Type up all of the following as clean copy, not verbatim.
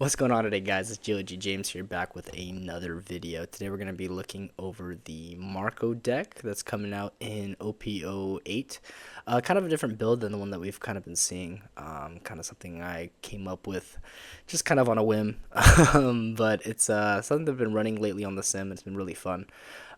What's going on today, guys? It's GLG James here, back with another video. Today we're going to be looking over the Marco deck that's coming out in OP08. Kind of a different build than the one that we've kind of been seeing. Kind of something I came up with just kind of on a whim. But it's something that I've been running lately on the sim. It's been really fun.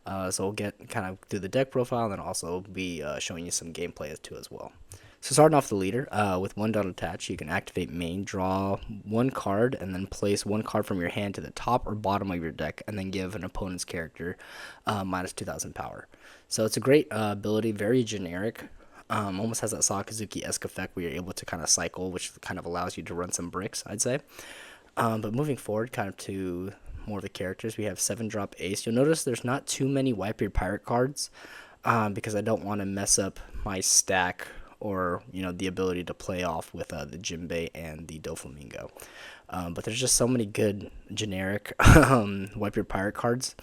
So we'll get kind of through the deck profile and then also be showing you some gameplay too as well. So starting off the leader, with one dot attached, you can activate main, draw one card, and then place one card from your hand to the top or bottom of your deck, and then give an opponent's character minus 2,000 power. So it's a great ability, very generic. Almost has that Sakazuki-esque effect where you're able to kind of cycle, which kind of allows you to run some bricks, I'd say. But moving forward, kind of to more of the characters, we have 7-drop Ace. You'll notice there's not too many Wipe Your Pirate cards because I don't want to mess up my stack or the ability to play off with the Jinbei and the Doflamingo. But there's just so many good generic Wipe Your Pirate cards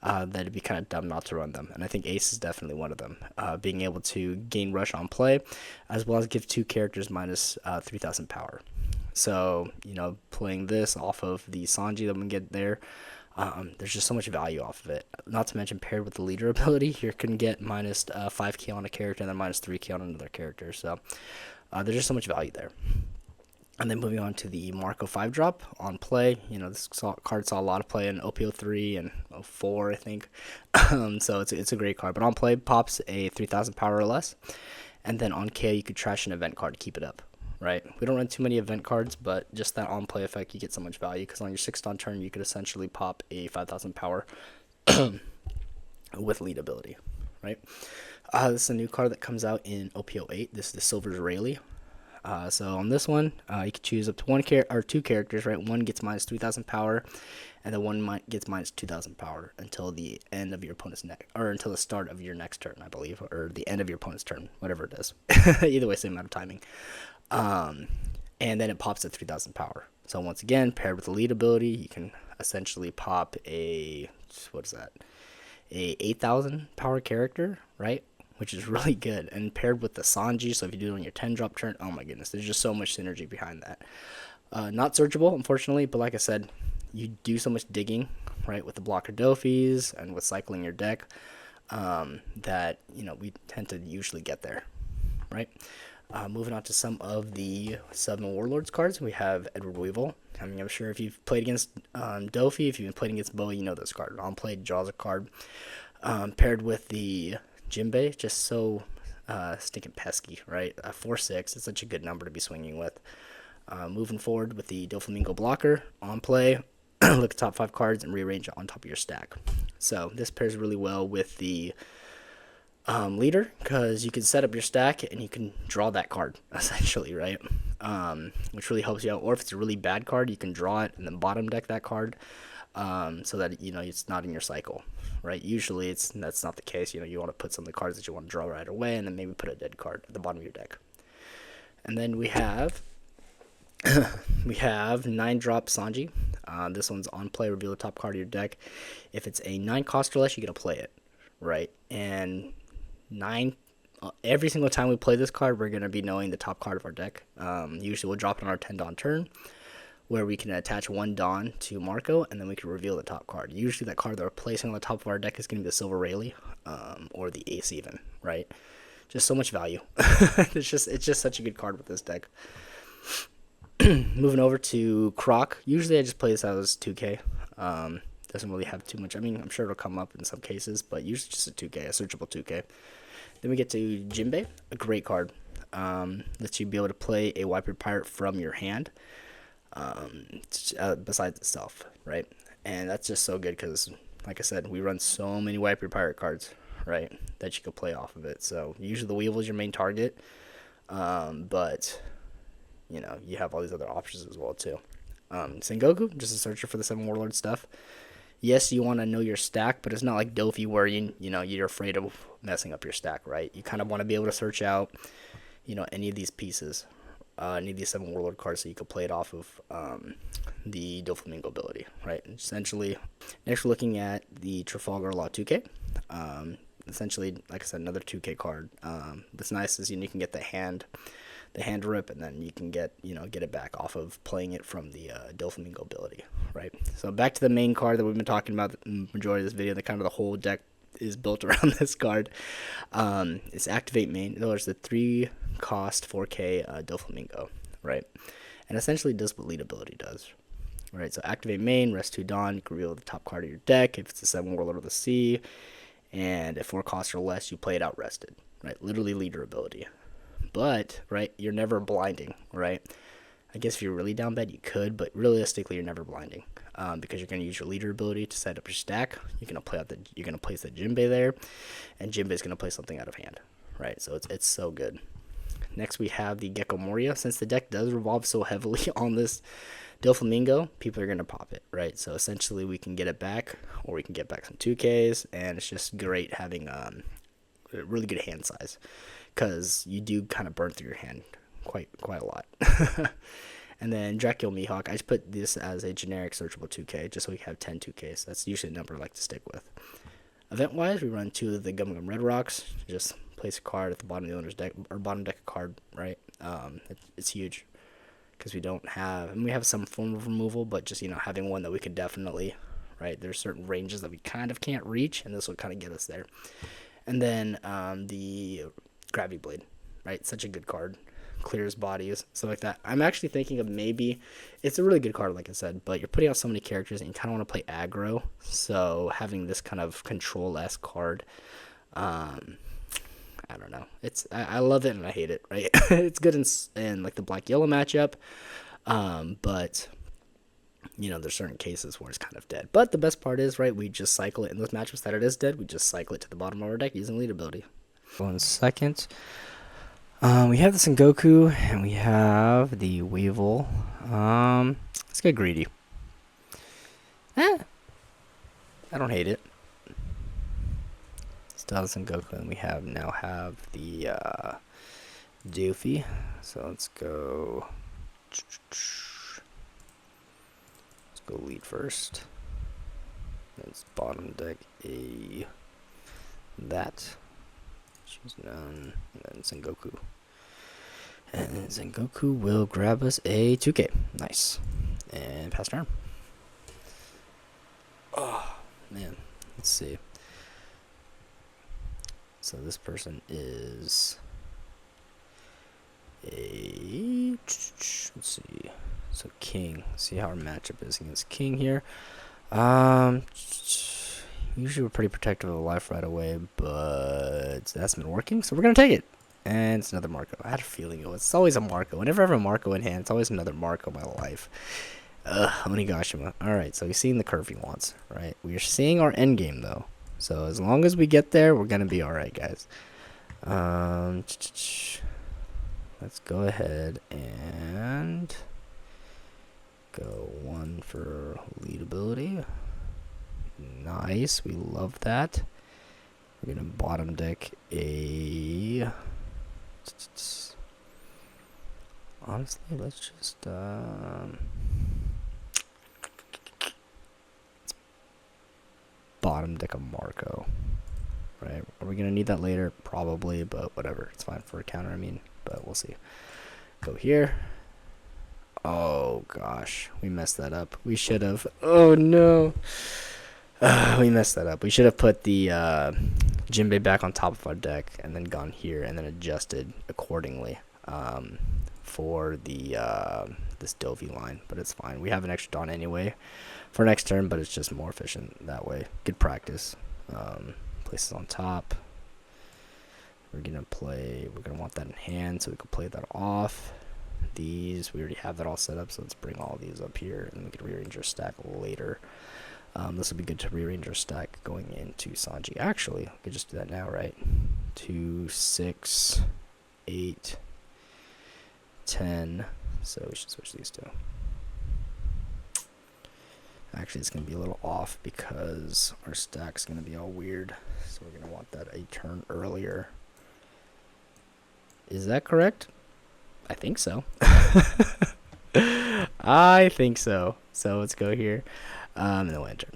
that it'd be kind of dumb not to run them. And I think Ace is definitely one of them. Being able to gain Rush on play, as well as give two characters minus 3,000 power. So, playing this off of the Sanji that we get there, there's just so much value off of it. Not to mention, paired with the leader ability, you can get minus 5k on a character and then minus 3k on another character. So there's just so much value there. And then moving on to the Marco 5-drop on play. This card saw a lot of play in OP03 and 04, I think. So it's a great card. But on play, pops a 3,000 power or less. And then on KO, you could trash an event card to keep it up. Right, we don't run too many event cards, but just that on play effect, you get so much value because on your 6th on turn, you could essentially pop a 5,000 power with lead ability. Right, this is a new card that comes out in OP08. This is the Silver's Rayleigh. So on this one, you can choose up to one or two characters. Right, one gets minus 3,000 power, and the one gets minus 2,000 power until the end of your opponent's or until the start of your next turn, I believe, or the end of your opponent's turn, whatever it is. Either way, same amount of timing. And then it pops at 3,000 power. So once again, paired with the lead ability, you can essentially pop a, what is that, a 8,000 power character, right? Which is really good. And paired with the Sanji, so if you do it on your 10-drop turn, oh my goodness, there's just so much synergy behind that. Not searchable, unfortunately, but like I said, you do so much digging, right, with the blocker Dofis and with cycling your deck, that, we tend to usually get there, right? Moving on to some of the 7 Warlords cards, we have Edward Weevil. I mean, I'm sure if you've played against Dofi, if you've been playing against Boa, you know this card. On play, draws a card. Paired with the Jinbei, just so stinking pesky, right? 4/6, it's such a good number to be swinging with. Moving forward with the Doflamingo blocker, on play, look at top 5 cards and rearrange it on top of your stack. So this pairs really well with the leader, because you can set up your stack and you can draw that card essentially, right? Which really helps you out. Or if it's a really bad card, you can draw it and then bottom deck that card, so that it's not in your cycle, right? Usually that's not the case. You want to put some of the cards that you want to draw right away, and then maybe put a dead card at the bottom of your deck. And then we have 9-drop Sanji. This one's on play, reveal the top card of your deck. If it's a 9 cost or less, you get to play it, right? And 9, every single time we play this card, we're going to be knowing the top card of our deck. Usually we'll drop it on our 10 Dawn turn, where we can attach 1 Dawn to Marco, and then we can reveal the top card. Usually that card that we're placing on the top of our deck is going to be the Silver Rayleigh, or the Ace even, right? Just so much value. it's just such a good card with this deck. Moving over to Croc. Usually I just play this as 2k. Doesn't really have too much. I mean, I'm sure it'll come up in some cases, but usually just a 2k, a searchable 2k. Then we get to Jinbei, a great card. Lets you be able to play a Wipe Your Pirate from your hand, besides itself, right? And that's just so good because, like I said, we run so many Wipe Your Pirate cards, right, that you can play off of it. So usually the Weevil is your main target, but you have all these other options as well too. Sengoku, just a searcher for the 7 Warlord stuff. Yes, you want to know your stack, but it's not like Dofi where you're afraid of messing up your stack, right? You kind of want to be able to search out, any of these pieces, any of these 7 Warlord cards, so you can play it off of the Doflamingo ability, right? Essentially, next we're looking at the Trafalgar Law 2K. Essentially, like I said, another 2K card. What's nice is you can get the hand the hand rip, and then you can get it back off of playing it from the Doflamingo ability, right? So back to the main card that we've been talking about the majority of this video. The kind of the whole deck is built around this card. It's activate main. There's the 3 cost 4K Doflamingo, right? And essentially does what lead ability does, right? So activate main, rest 2 Dawn. You can reveal the top card of your deck if it's a 7 Warlord of the Sea, and if 4 costs or less, you play it out rested, right? Literally leader ability. But, right, you're never blinding, right? I guess if you're really down bad, you could, but realistically, you're never blinding, because you're going to use your leader ability to set up your stack. You're going to place the Jinbei there, and Jinbei is going to play something out of hand, right? So it's so good. Next, we have the Gecko Moria. Since the deck does revolve so heavily on this Doflamingo, people are going to pop it, right? So essentially, we can get it back, or we can get back some 2Ks, and it's just great having a really good hand size, because you do kind of burn through your hand quite a lot. And then Dracula Mihawk, I just put this as a generic searchable 2K, just so we have 10 2Ks. That's usually a number I like to stick with. Event-wise, we run 2 of the Gum Gum Red Rocks. Just place a card at the bottom of the owner's deck, or bottom deck a card, right? It's huge, because we have some form of removal, but just, having one that we could definitely, right? There's certain ranges that we kind of can't reach, and this will kind of get us there. And then the Gravity Blade, right? Such a good card. Clears bodies, stuff like that. I'm actually thinking of maybe, it's a really good card, like I said, but you're putting out so many characters and you kind of want to play aggro, so having this kind of control-esque card, I don't know. I love it and I hate it, right? It's good in like the black-yellow matchup, but there's certain cases where it's kind of dead. But the best part is, right, we just cycle it in those matchups that it is dead. We just cycle it to the bottom of our deck using lead ability. 1 second. We have the Sengoku, and we have the Weevil. Let's get greedy. I don't hate it. Still have the Sengoku, and we now have the Doofy. So let's go lead first. Let's bottom deck that. Choose none, and then Sengoku. And Sengoku will grab us a 2K. Nice. And pass turn. Oh, man. Let's see. So this person is let's see. So King. See how our matchup is against King here. Usually we're pretty protective of life right away, but that's been working, so we're going to take it. And it's another Marco. I had a feeling it's always a Marco. Whenever I have a Marco in hand, it's always another Marco in my life. Onigashima. Alright, so we've seen the curve he wants, right? We are seeing our end game, though. So as long as we get there, we're going to be alright, guys. Let's go ahead and go 1 for lead ability. Nice, we love that. We're gonna bottom deck a. Honestly, let's just bottom deck a Marco. Right? Are we gonna need that later? Probably, but whatever. It's fine for a counter. But we'll see. Go here. Oh gosh, we messed that up. We should have. Oh no. We messed that up. We should have put the Jinbei back on top of our deck and then gone here and then adjusted accordingly for the this Dovey line. But it's fine. We have an extra Dawn anyway for next turn, but it's just more efficient that way. Good practice. Places on top. We're gonna want that in hand so we can play that off. These, we already have that all set up, so let's bring all these up here and we can rearrange our stack later. This will be good to rearrange our stack going into Sanji. Actually, I could just do that now, right? 2, 6, 8, 10. So we should switch these two. Actually, it's going to be a little off because our stack's going to be all weird. So we're going to want that a turn earlier. Is that correct? I think so. I think so. So let's go here. And then we'll enter.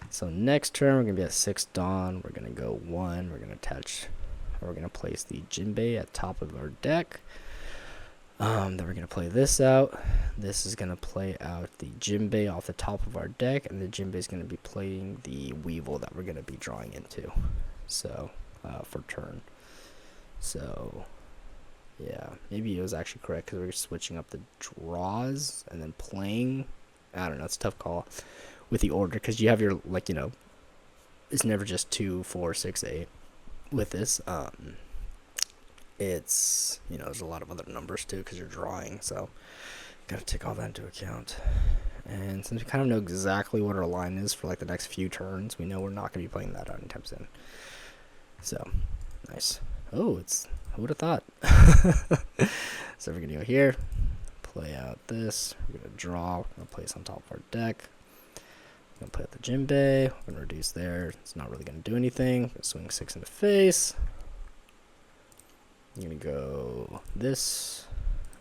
So next turn, we're going to be at 6 Dawn. We're going to go 1. We're going to attach We're going to place the Jinbei at top of our deck. Then we're going to play this out. This is going to play out the Jinbei off the top of our deck, and the Jinbei is going to be playing the Weevil that we're going to be drawing into. So, for turn. So, yeah, maybe it was actually correct because we're switching up the draws and then playing. I don't know, it's a tough call with the order because you have your, like, you know, it's never just 2, 4, 6, 8 with this. It's, you know, there's a lot of other numbers too because you're drawing, so gotta take all that into account. And since we kind of know exactly what our line is for like the next few turns, we know we're not gonna be playing that out anytime soon. So nice. Oh, it's, who would have thought? So we're gonna go here, play out this, we're gonna draw, we're gonna place on top of our deck. We're gonna play out the Jinbei, we're gonna reduce there, it's not really gonna do anything. We're gonna swing 6 in the face. I'm gonna go this.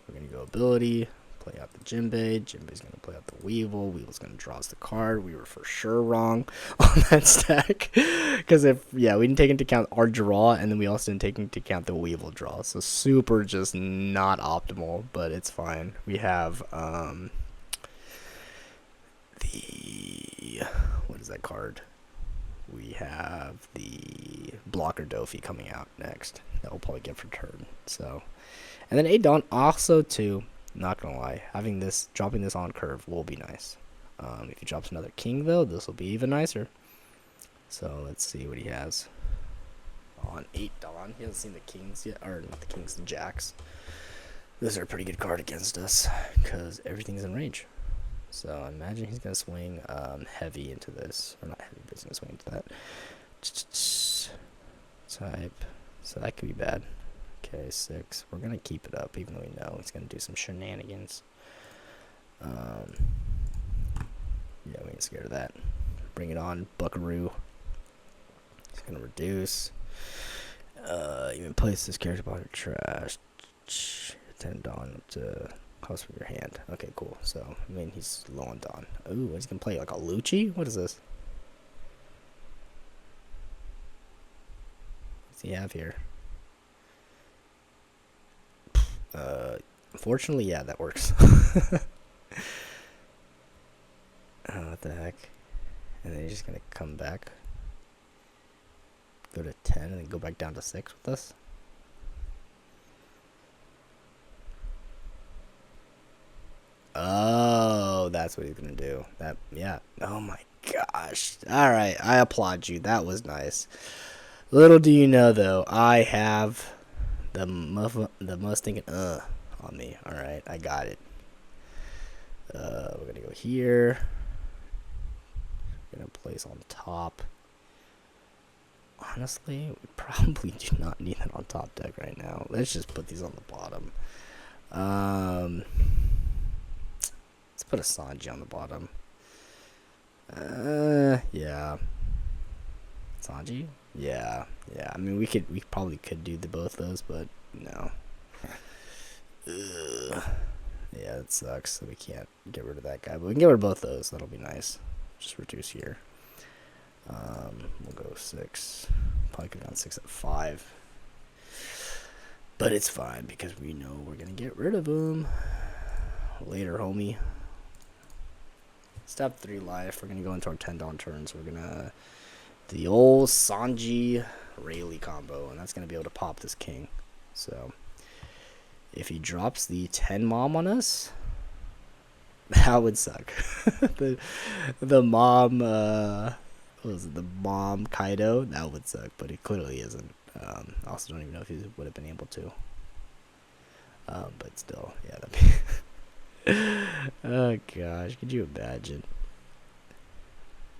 We're gonna go ability. Play out the Jinbei. Jinbei's gonna play out the Weevil. Weevil's gonna draw us the card. We were for sure wrong on that stack because we didn't take into account our draw, and then we also didn't take into account the Weevil draw. So super just not optimal, but it's fine. We have what is that card? We have the Blocker Dofi coming out next. That we'll probably get for turn. So, and then Adon also too. Not gonna lie, dropping this on curve will be nice. If he drops another king though, this will be even nicer. So let's see what he has on 8 Dawn. He hasn't seen the kings yet, or not the kings, the jacks. Those are a pretty good card against us because everything's in range. So I imagine he's gonna swing heavy into this, or not heavy, but he's gonna swing into that type. So that could be bad. Okay, 6. We're gonna keep it up, even though we know he's gonna do some shenanigans. Yeah, we ain't scared of that. Bring it on, Buckaroo. He's gonna reduce. Even place this character behind your trash. 10 Dawn to cost from your hand. Okay, cool. So I mean, he's low on Dawn. Ooh, he's gonna play like a Lucci. What is this? What's he have here? Unfortunately, yeah, that works. What the heck? And then he's just gonna come back, go to 10, and then go back down to 6 with us. Oh, that's what he's gonna do. That, yeah. Oh my gosh. All right, I applaud you. That was nice. Little do you know, though, I have the most thinking on me. All right, I got it. We're gonna go here. We're gonna place on top. Honestly, we probably do not need that on top deck right now. Let's just put these on the bottom. Let's put a Sanji on the bottom. Yeah. Sanji? Yeah. I mean, we probably could do both those, but no. Ugh. Yeah, it sucks. So we can't get rid of that guy, but we can get rid of both those. That'll be nice. Just reduce here. We'll go 6. Probably could have gone 6 at 5. But it's fine because we know we're gonna get rid of him later, homie. Step 3 life. We're gonna go into our 10 Dawn turns. We're gonna the old Sanji Rayleigh combo, and that's gonna be able to pop this king. So if he drops the 10 mom on us, that would suck. the mom, what was it? The mom Kaido, that would suck, but it clearly isn't. I also don't even know if he would have been able to. But still, yeah, that'd be. Oh gosh, could you imagine?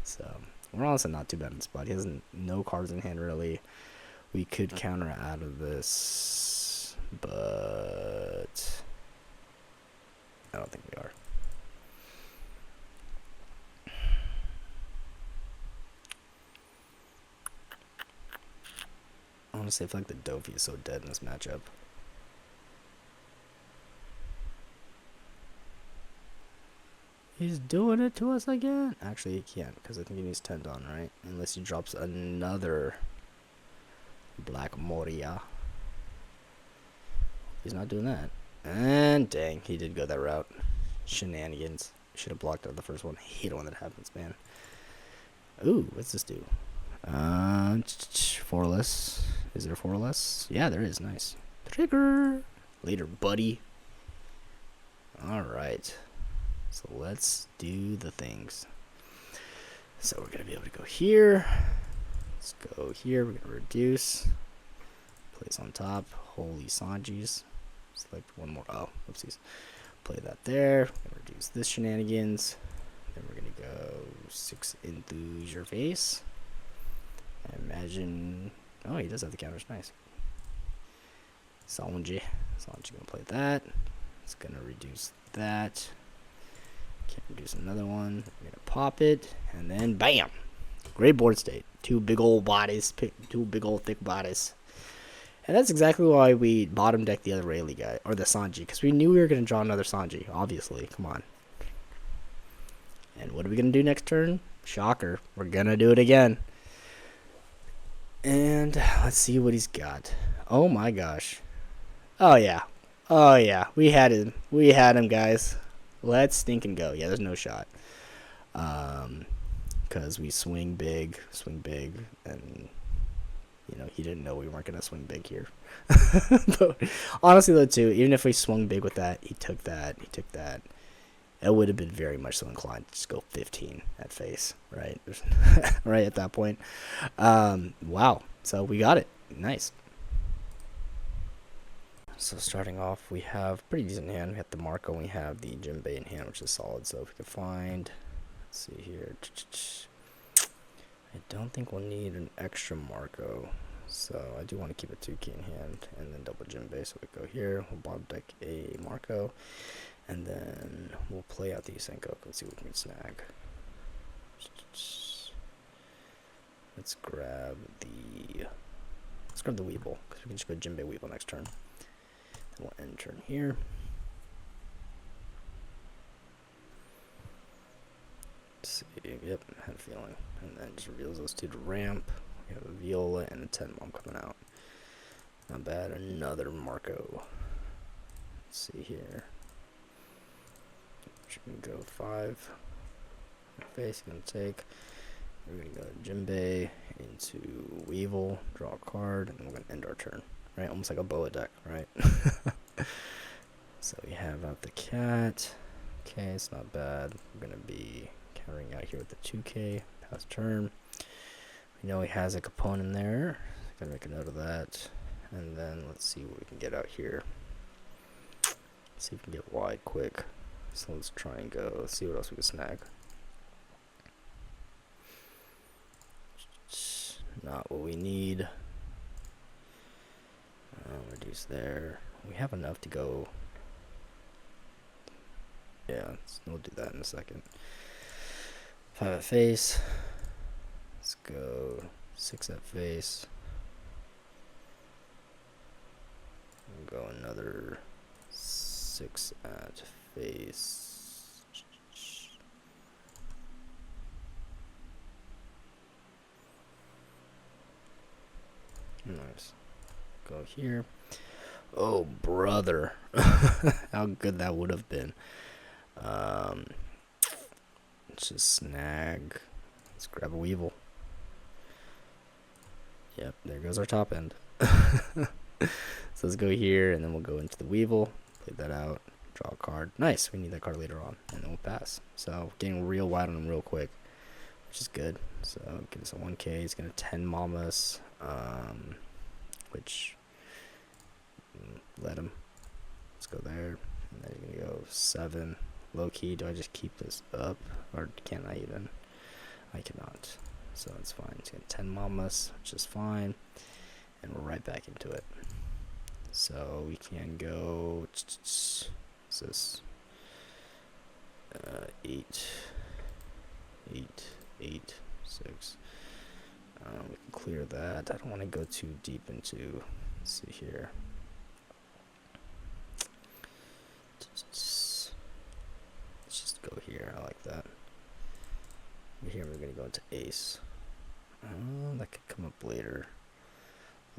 So we're honestly not too bad in the spot. He has no cards in hand really. We could counter out of this, but I don't think we are. Honestly, I feel like the Dofi is so dead in this matchup. He's doing it to us again. Actually, he can't because I think he needs 10 Dawn, right? Unless he drops another Black Moria. He's not doing that. And dang, he did go that route. Shenanigans. Should have blocked out the first one. I hate it when that happens, man. Ooh, what's this do? 4 less. Is there 4 less? Yeah, there is. Nice. Trigger. Later, buddy. Alright. So let's do the things. So we're going to be able to go here. Let's go here. We're going to reduce. Place on top. Holy Sanjis. Select one more. Oh, oopsies. Play that there. We're going to reduce this shenanigans. Then we're going to go 6 into your face. I imagine. Oh, he does have the counters. Nice. Sanji. Sanji going to play that. It's going to reduce that. Can't reduce another one. We're going to pop it. And then bam. Great board state. 2 big old bodies. 2 big old thick bodies. And that's exactly why we bottom decked the other Rayleigh guy. Or the Sanji. Because we knew we were going to draw another Sanji. Obviously. Come on. And what are we going to do next turn? Shocker. We're going to do it again. And let's see what he's got. Oh my gosh. Oh yeah. Oh yeah. We had him. We had him, guys. Let's stink and go. Yeah, there's no shot. Because we swing big, and you know, he didn't know we weren't gonna swing big here. But honestly, though, too, even if we swung big with that, he took that. It would have been very much so inclined to just go 15 at face, right? Right at that point. Wow. So we got it. Nice. So starting off, we have pretty decent hand. We have the Marco, and we have the Jinbei in hand, which is solid. So if we could find, let's see here. I don't think we'll need an extra Marco. So I do want to keep a 2 key in hand and then double Jinbei. So we go here. We'll bottom deck a Marco. And then we'll play out the Yusenko. Let's see what we can snag. Let's grab the Weevil, because we can just go Jinbei Weevil next turn. Then we'll end turn here. Let's see. Yep, had a feeling. And then just reveals those 2 to ramp. We have a Viola and a 10 Mom coming out. Not bad. Another Marco. Let's see here. We can go 5. Face gonna take. We're gonna go Jinbei into Weevil, draw a card, and we're gonna end our turn. Right, almost like a Boa deck, right? So we have out the cat. Okay, it's not bad. We're gonna be countering out here with the 2K past turn. We know he has a Capone in there. Gotta make a note of that. And then let's see what we can get out here. See if we can get wide quick. So let's try and go. Let's see what else we can snag. Not what we need. Reduce there. We have enough to go. Yeah, we'll do that in a second. 5 at face. Let's go 6 at face. We'll go another 6 at face. Nice. Go here. Oh, brother. How good that would have been. Let's just snag. Let's grab a Weevil. Yep, there goes our top end. So let's go here, and then we'll go into the Weevil. Play that out. Draw a card. Nice. We need that card later on, and then we'll pass. So getting real wide on him real quick, which is good. So give us a 1K. He's gonna 10 Mamas, which let him. Let's go there, and then he's gonna go 7. Low key. Do I just keep this up, or can I even? I cannot. So that's fine. He's gonna 10 Mamas, which is fine, and we're right back into it. So we can go. What's this? 8, 6. We can clear that. I don't want to go too deep into. Let's see here. Let's just go here. I like that. Here we're gonna go into ace. That could come up later.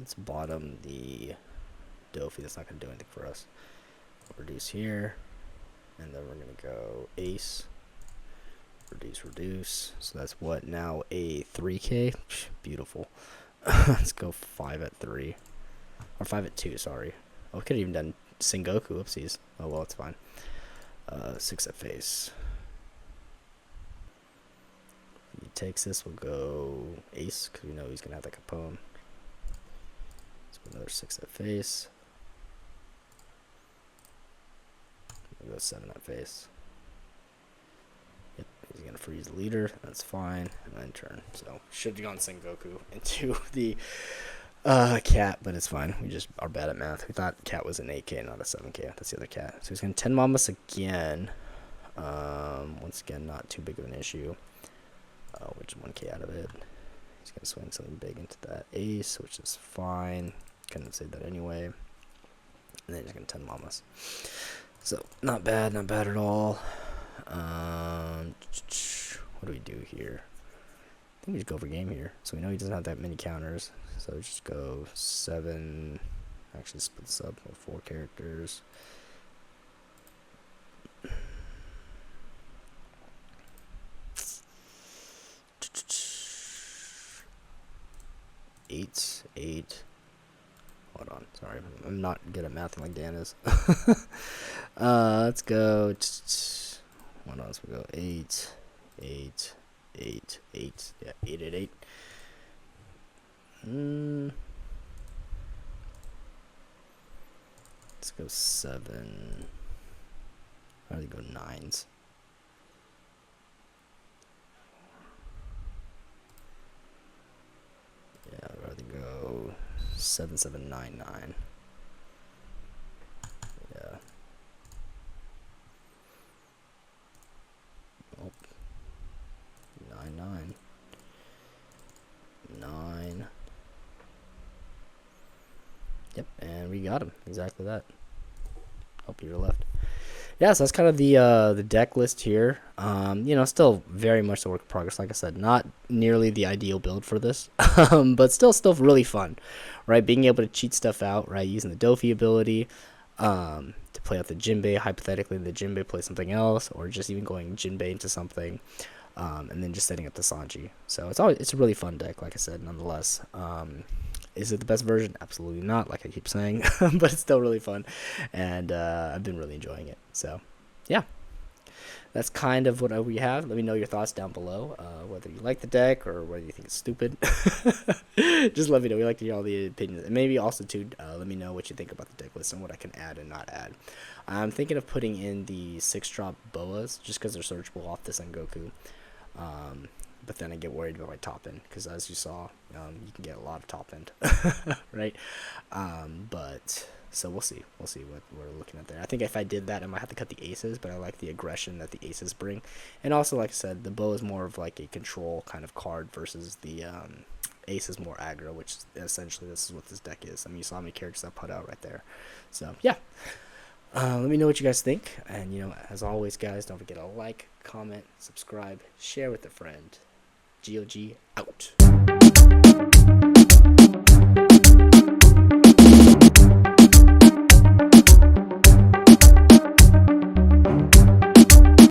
Let's bottom the Dofi. That's not going to do anything for us. Reduce here, and then we're going to go ace, reduce. So that's what now, a 3k? Beautiful. Let's go 5 at 3, or 5 at 2, sorry. Oh, we could have even done Sengoku. Oopsies. Oh well, it's fine. 6 at face. If he takes this, we'll go ace, because we know he's going to have like a poem. Let's put another 6 at face. We'll go 7 at face. Yep, he's going to freeze the leader. That's fine. And then turn. So, should have gone Sengoku into the cat, but it's fine. We just are bad at math. We thought cat was an 8k, not a 7k. That's the other cat. So he's going to 10 mom us again. Once again, not too big of an issue. Which 1k out of it. He's going to swing something big into that ace, which is fine. Couldn't say that anyway. And then he's going to 10 mom us. So, not bad at all. What do we do here? I think we just go for game here. So we know he doesn't have that many counters. So just go 7. Actually, split this up with 4 characters. Eight. Hold on. Sorry, I'm not good at mathing like Dan is. Let's go. What else? We go 8. Yeah, 8 at 8. Let's go 7. I'd rather go 9s. Yeah, I'd rather go 7, 7, 9, 9. Yeah. Oh. 9, 9. 9. Yep, and we got him. Exactly that. Oh, you're left. Yeah, so that's kind of the deck list here. You know, still very much a work in progress. Like I said, not nearly the ideal build for this, but still really fun, right? Being able to cheat stuff out, right? Using the Dofi ability to play out the Jinbei. Hypothetically, the Jinbei plays something else, or just even going Jinbei into something, and then just setting up the Sanji. So it's a really fun deck, like I said, nonetheless. Is it the best version? Absolutely not, like I keep saying, but it's still really fun, and I've been really enjoying it. So, yeah, that's kind of what we have. Let me know your thoughts down below, whether you like the deck or whether you think it's stupid. Just let me know. We like to hear all the opinions, and maybe also too, let me know what you think about the deck list and what I can add and not add. I'm thinking of putting in the 6-drop boas just because they're searchable off the Sengoku. But then I get worried about my top end, because as you saw, you can get a lot of top end, right? But so we'll see what we're looking at there. I think if I did that, I might have to cut the aces, but I like the aggression that the aces bring. And also, like I said, the bow is more of like a control kind of card versus the ace is more aggro, which essentially this is what this deck is. I mean, you saw how many characters I put out right there. So yeah. Let me know what you guys think, and you know, as always, guys, don't forget to like, comment, subscribe, share with a friend. GLG out.